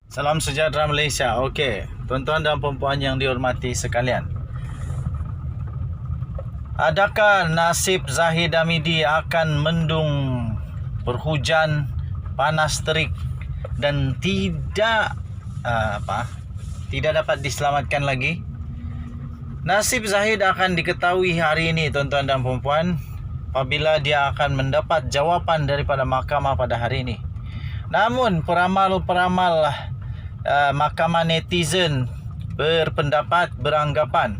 Salam sejahtera Malaysia. Okey, tuan-tuan dan puan-puan yang dihormati sekalian. Adakah nasib Zahid Hamidi akan mendung, berhujan, panas terik dan tidak dapat diselamatkan lagi? Nasib Zahid akan diketahui hari ini, tuan-tuan dan puan-puan, apabila dia akan mendapat jawapan daripada mahkamah pada hari ini. Namun peramal-peramal mahkamah netizen beranggapan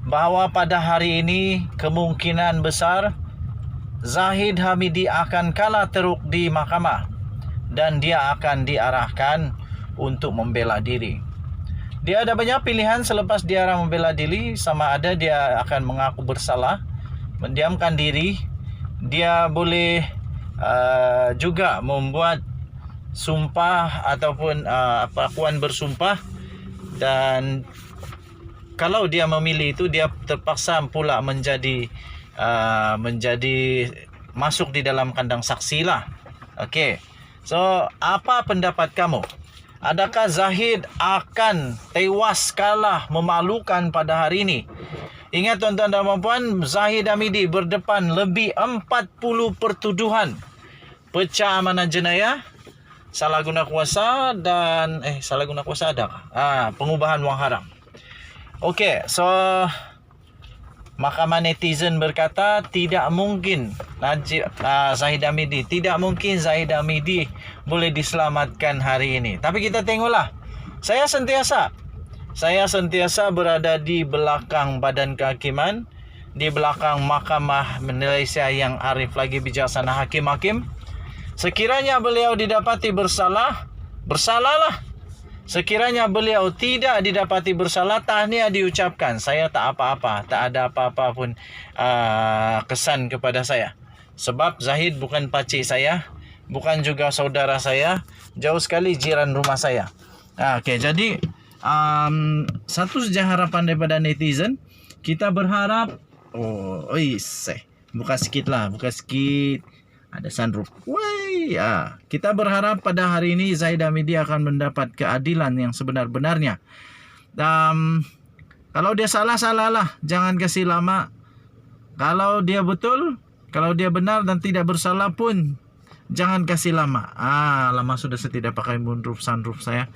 bahawa pada hari ini kemungkinan besar Zahid Hamidi akan kalah teruk di mahkamah dan dia akan diarahkan untuk membela diri. Dia ada banyak pilihan selepas dia membela diri, sama ada dia akan mengaku bersalah, mendiamkan diri, dia boleh juga membuat sumpah ataupun pengakuan bersumpah, dan kalau dia memilih itu, dia terpaksa pula menjadi masuk di dalam kandang saksi lah. Okey. So, apa pendapat kamu? Adakah Zahid akan tewas kalah memalukan pada hari ini? Ingat tuan-tuan dan puan-puan, Zahid Hamidi berdepan lebih 40 pertuduhan pecah amanah jenayah, salah guna kuasa dan salah guna kuasa adakah? Pengubahan wang haram. Okey, so mahkamah netizen berkata tidak mungkin Zahid Hamidi, tidak mungkin Zahid Hamidi boleh diselamatkan hari ini. Tapi kita tengoklah. Saya sentiasa berada di belakang badan kehakiman, di belakang mahkamah Malaysia yang arif lagi bijaksana, hakim-hakim. Sekiranya beliau didapati bersalah, bersalahlah. Sekiranya beliau tidak didapati bersalah, tahniah diucapkan. Saya tak apa-apa, tak ada apa-apa pun kesan kepada saya. Sebab Zahid bukan pakcik saya, bukan juga saudara saya, jauh sekali jiran rumah saya. Okey, jadi satu saja harapan daripada netizen, kita berharap buka sikit. Ada sunroof. Kita berharap pada hari ini Zahid Hamidi akan mendapat keadilan yang sebenar-benarnya. Kalau dia salah-salahlah, jangan kasih lama. Kalau dia betul, kalau dia benar dan tidak bersalah pun, jangan kasih lama. Lama sudah saya tidak pakai sunroof saya.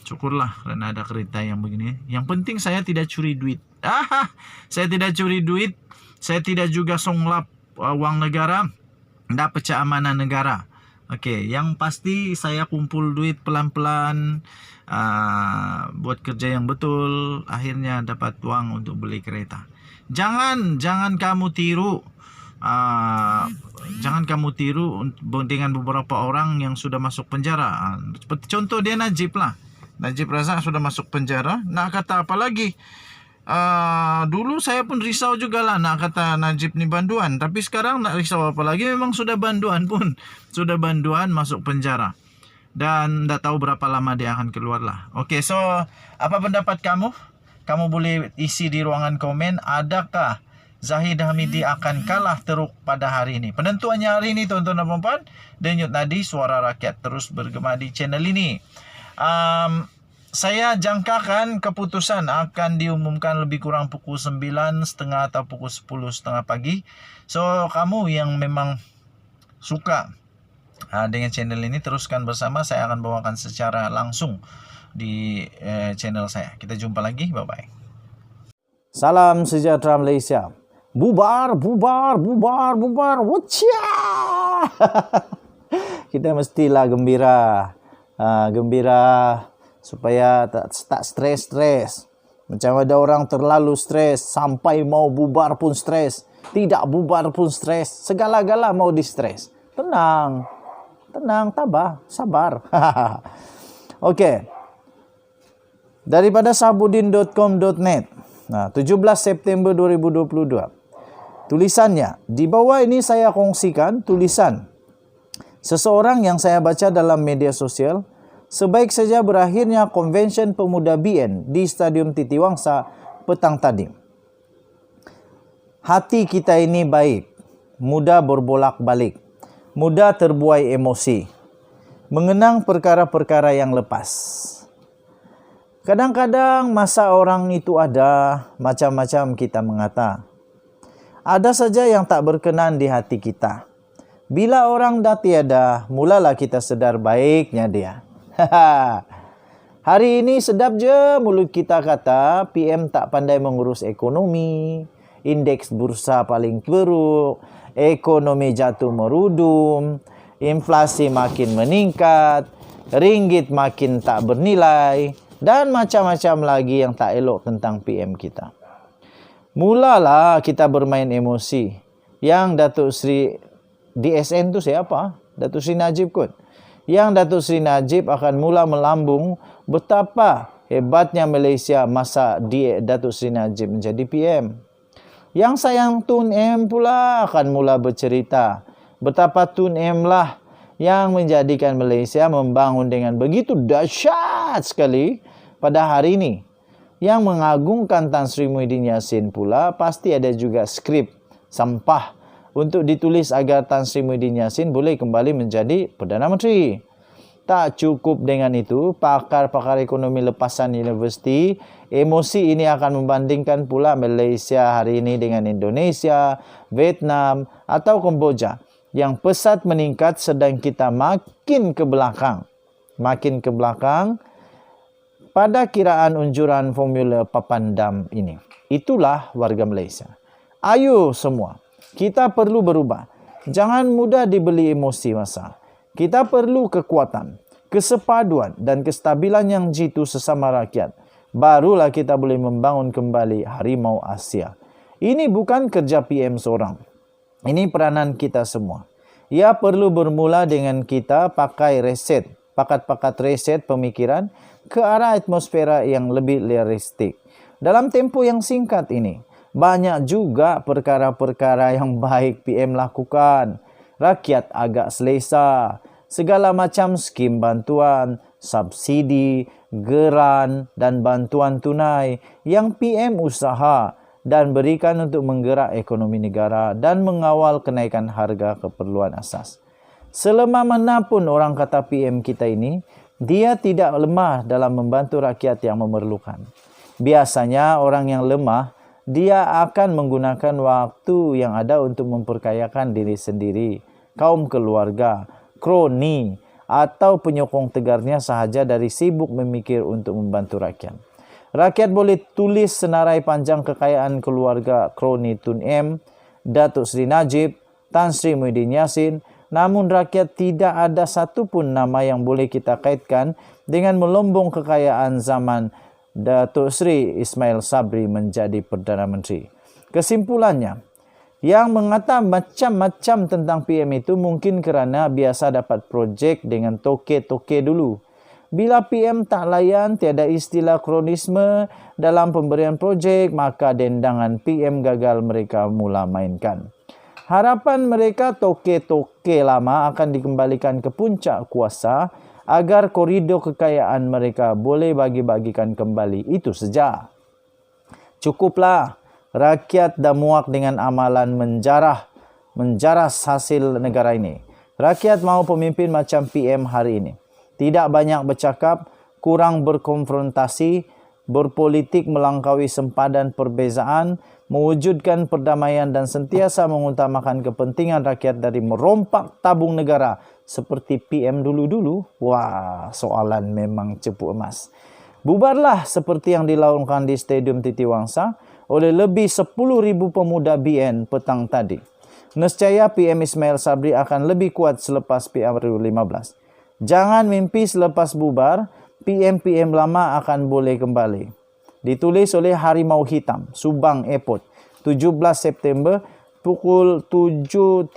Syukurlah kerana ada kereta yang begini. Yang penting saya tidak curi duit. Saya tidak curi duit. Saya tidak juga songlap wang negara. Tak pecah amanah negara. Okey, yang pasti saya kumpul duit pelan-pelan, buat kerja yang betul, akhirnya dapat wang untuk beli kereta. Jangan kamu tiru, jangan kamu tiru dengan beberapa orang yang sudah masuk penjara. Seperti contoh dia Najib lah. Najib Razak sudah masuk penjara. Nak kata apa lagi? Dulu saya pun risau jugalah nak kata Najib ni banduan, tapi sekarang nak risau apa lagi, memang sudah banduan masuk penjara dan tak tahu berapa lama dia akan keluar lah. Okey, so apa pendapat kamu? Kamu boleh isi di ruangan komen. Adakah Zahid Hamidi akan kalah teruk pada hari ini? Penentuannya hari ini, tuan-tuan dan puan-puan. Denyut nadi suara rakyat terus bergema di channel ini. Saya jangkakan keputusan akan diumumkan lebih kurang pukul 9.30 atau pukul 10.30 pagi. So, kamu yang memang suka dengan channel ini, teruskan bersama. Saya akan bawakan secara langsung di channel saya. Kita jumpa lagi. Bye-bye. Salam sejahtera Malaysia. Bubar. Wacya! Kita mestilah gembira. Supaya tak stres. Macam ada orang terlalu stres, sampai mau bubar pun stres, tidak bubar pun stres, segala-gala mau di stres. Tenang, tabah, sabar. Okey. Daripada sabudin.com.net. 17 September 2022. Tulisannya, di bawah ini saya kongsikan tulisan seseorang yang saya baca dalam media sosial. Sebaik saja berakhirnya Konvensyen Pemuda BN di Stadium Titiwangsa petang tadi. Hati kita ini baik, mudah berbolak-balik, mudah terbuai emosi. mengenang perkara-perkara yang lepas. Kadang-kadang masa orang itu ada, macam-macam kita mengata. Ada saja yang tak berkenan di hati kita. Bila orang dah tiada, mulalah kita sedar baiknya dia. Hari ini sedap je mulut kita kata PM tak pandai mengurus ekonomi, indeks bursa paling teruk, ekonomi jatuh merudum, inflasi makin meningkat, ringgit makin tak bernilai, dan macam-macam lagi yang tak elok tentang PM kita. Mulalah kita bermain emosi. Yang Datuk Seri DSN tu siapa? Datuk Seri Najib kot. Yang Datuk Seri Najib akan mula melambung betapa hebatnya Malaysia masa Datuk Seri Najib menjadi PM. Yang sayang Tun M pula akan mula bercerita betapa Tun M lah yang menjadikan Malaysia membangun dengan begitu dahsyat sekali pada hari ini. Yang mengagungkan Tan Sri Muhyiddin Yassin pula pasti ada juga skrip sampah untuk ditulis agar Tan Sri Muhyiddin Yassin boleh kembali menjadi Perdana Menteri. Tak cukup dengan itu, pakar-pakar ekonomi lepasan universiti, emosi ini akan membandingkan pula Malaysia hari ini dengan Indonesia, Vietnam atau Kemboja yang pesat meningkat sedang kita makin ke belakang. Makin ke belakang pada kiraan unjuran formula Papandam ini. Itulah warga Malaysia. Ayo semua, kita perlu berubah. Jangan mudah dibeli emosi masa. Kita perlu kekuatan, kesepaduan dan kestabilan yang jitu sesama rakyat. Barulah kita boleh membangun kembali harimau Asia. Ini bukan kerja PM seorang. Ini peranan kita semua. Ia perlu bermula dengan kita pakai reset, pakat-pakat reset pemikiran ke arah atmosfera yang lebih realistik. Dalam tempoh yang singkat ini, banyak juga perkara-perkara yang baik PM lakukan. Rakyat agak selesa. Segala macam skim bantuan, subsidi, geran dan bantuan tunai yang PM usaha dan berikan untuk menggerak ekonomi negara dan mengawal kenaikan harga keperluan asas. Selemah mana pun orang kata PM kita ini, dia tidak lemah dalam membantu rakyat yang memerlukan. Biasanya orang yang lemah, dia akan menggunakan waktu yang ada untuk memperkayakan diri sendiri, kaum keluarga, kroni, atau penyokong tegarnya sahaja dari sibuk memikir untuk membantu rakyat. Rakyat boleh tulis senarai panjang kekayaan keluarga kroni Tun M, Datuk Seri Najib, Tan Sri Muhyiddin Yassin, namun rakyat tidak ada satu pun nama yang boleh kita kaitkan dengan melombong kekayaan zaman Datuk Seri Ismail Sabri menjadi Perdana Menteri. Kesimpulannya, yang mengata macam-macam tentang PM itu mungkin kerana biasa dapat projek dengan toke-toke dulu. Bila PM tak layan, tiada istilah kronisme dalam pemberian projek, maka dendangan PM gagal mereka mula mainkan. Harapan mereka toke-toke lama akan dikembalikan ke puncak kuasa agar koridor kekayaan mereka boleh bagi-bagikan kembali. Itu saja. Cukuplah. Rakyat dah muak dengan amalan menjarah hasil negara ini. Rakyat mahu pemimpin macam PM hari ini. Tidak banyak bercakap, kurang berkonfrontasi, berpolitik melangkaui sempadan perbezaan, mewujudkan perdamaian dan sentiasa mengutamakan kepentingan rakyat dari merompak tabung negara seperti PM dulu-dulu. Wah, soalan memang cepu emas. Bubarlah seperti yang dilakukan di Stadium Titiwangsa oleh lebih 10,000 pemuda BN petang tadi. Nescaya PM Ismail Sabri akan lebih kuat selepas PM 2015. Jangan mimpi selepas bubar, PM-PM lama akan boleh kembali. Ditulis oleh Harimau Hitam, Subang Airport, 17 September pukul 7.38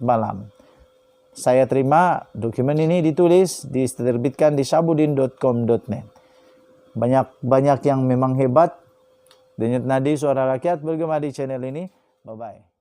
malam. Saya terima dokumen ini diterbitkan di sabudin.com.net. Banyak yang memang hebat. Denyut nadi suara rakyat bergema di channel ini. Bye-bye.